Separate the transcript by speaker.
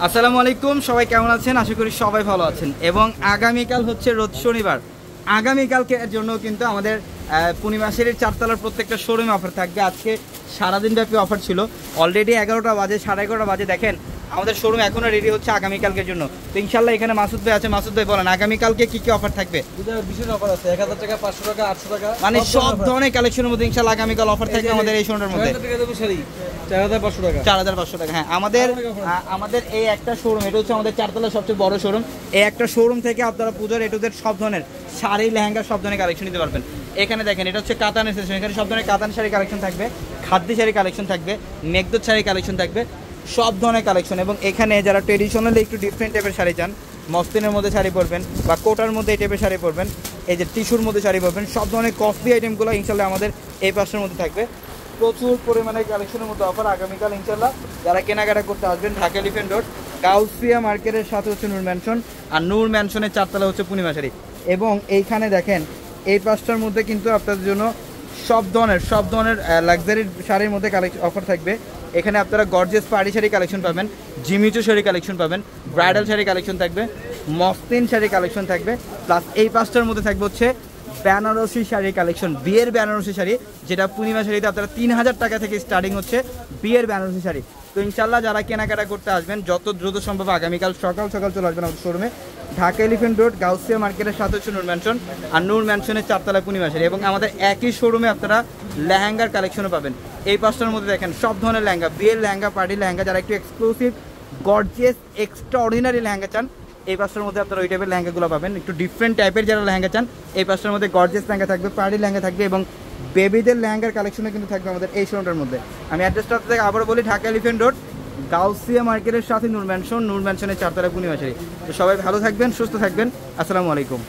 Speaker 1: আসসালামু আলাইকুম, সবাই কেমন আছেন? আশা করি সবাই ভালো আছেন। এবং আগামীকাল হচ্ছে রোজ শনিবার। আগামীকালকে এর জন্য কিন্তু আমাদের পূর্ণিমা শাড়ির চারতলার প্রত্যেকটা শোরুমে অফার থাকবে। আজকে সারাদিন ব্যাপী অফার ছিল। অলরেডি 11টা বাজে, 11:30 বাজে। দেখেন আমাদের শোরুম এখনও রেডি হচ্ছে আগামীকালকের জন্য। তো ইনশাল্লাহ এখানে মাসুদ ভাই আছে। মাসুদ ভাই বলেন আগামীকালকে কি কি অফার থাকবে?
Speaker 2: বিশেষ অফার আছে, 1000 টাকা, 500 টাকা, 800 টাকা,
Speaker 1: মানে সব ধরনের কালেকশনের মধ্যে ইনশাল্লাহ আগামীকাল অফার থাকবে আমাদের এই শোরুমের মধ্যে।
Speaker 2: 4500 টাকা,
Speaker 1: 4500 টাকা। হ্যাঁ, আমাদের এই একটা শোরুম, এটা হচ্ছে আমাদের চারতলার সবচেয়ে বড় শোরুম। এই একটা শোরুম থেকে আপনারা পুজোর এটুদের সব ধরনের শাড়ি, লেহেঙ্গা সব ধরনের কালেকশন নিতে পারবেন। এখানে দেখেন এটা হচ্ছে কাতানের সেকশন। এখানে সব ধরনের কাতান শাড়ি কালেকশন থাকবে, খাদ্যি শাড়ি কালেকশন থাকবে, মেঘদূত শাড়ি কালেকশন থাকবে, সব ধরনের কালেকশন। এবং এখানে যারা ট্রেডিশনালি একটু ডিফারেন্ট টাইপের শাড়ি চান, মসলিনের মধ্যে শাড়ি পরবেন বা কোটার মধ্যে এই টাইপের শাড়ি পরবেন, এই যে টিস্যুর মধ্যে শাড়ি পরবেন, সব ধরনের কস্টলি আইটেমগুলো ইনশাল্লাহ আমাদের এই পাশের মধ্যে থাকবে। প্রচুর পরিমাণে কালেকশনের মধ্যে অফার আগামীকাল ইনশাল্লাহ। যারা কেনাকাটা করতে আসবেন, ঢাকা এলিফ্যান্ট রোড গাউসিয়া মার্কেটের সাথে হচ্ছে নূর ম্যানশন, আর নূর ম্যানশনের চারতলা হচ্ছে পূর্ণিমা শাড়ি। এবং এইখানে দেখেন এই পাঁচটার মধ্যে কিন্তু আপনাদের জন্য সব ধরনের লাক্সারি শাড়ির মধ্যে কালেকশন অফার থাকবে। এখানে আপনারা গর্জিয়াস পার্টি শাড়ি কালেকশন পাবেন, জিমিচু শাড়ি কালেকশন পাবেন, ব্রাইডাল শাড়ি কালেকশন থাকবে, মসলিন শাড়ি কালেকশন থাকবে। প্লাস এই পাঁচটার মধ্যে থাকবে হচ্ছে বেনারসি শাড়ির কালেকশন, বিয়ের বেনারসি শাড়ি, যেটা পূর্ণিমা শাড়িতে আপনারা 3000 টাকা থেকে স্টার্টিং হচ্ছে বিয়ের বেনারসি শাড়ি। তো ইনশাল্লাহ যারা কেনাকাটা করতে আসবেন যত দ্রুত সম্ভব আগামীকাল সকাল চলে আসবেন আমাদের শোরুমে। ঢাকা এলিফ্যান্ট রোড গাউসিয়া মার্কেটের সাথে হচ্ছে নূর ম্যানশন, আর নূর ম্যানশনের চারতলায় পূর্ণিমা শাড়ি। এবং আমাদের একই শোরুমে আপনারা লেহেঙ্গার কালেকশনও পাবেন। এই পাঁচটার মধ্যে দেখেন সব ধরনের লেহেঙ্গা, বিয়ের লেহেঙ্গা, পার্টি লেহেঙ্গা, যারা একটু exclusive gorgeous extra ordinary lehenga চান, এই পাঁচটার মধ্যে আপনারা ওই টাইপের লেহেঙ্গাগুলো পাবেন। একটু ডিফারেন্ট টাইপের যারা লেহেঙ্গা চান, এই পাঁচটার মধ্যে গর্জিয়াস লেহেঙ্গা থাকবে, পার্টি লেহেঙ্গা থাকবে, এবং বেবিদের লেহেঙ্গার কালেকশনও কিন্তু থাকবে আমাদের এই শোরুমটার মধ্যে। আমি অ্যাড্রেসটা আপনাদের আবার বলি, ঢাকা এলিফ্যান্ট রোড গাউসিয়া মার্কেটের সাথে নূর ম্যানশনের চারতলায় পূর্ণিমা শাড়ি। তো সবাই ভালো থাকবেন, সুস্থ থাকবেন। আসসালামু আলাইকুম।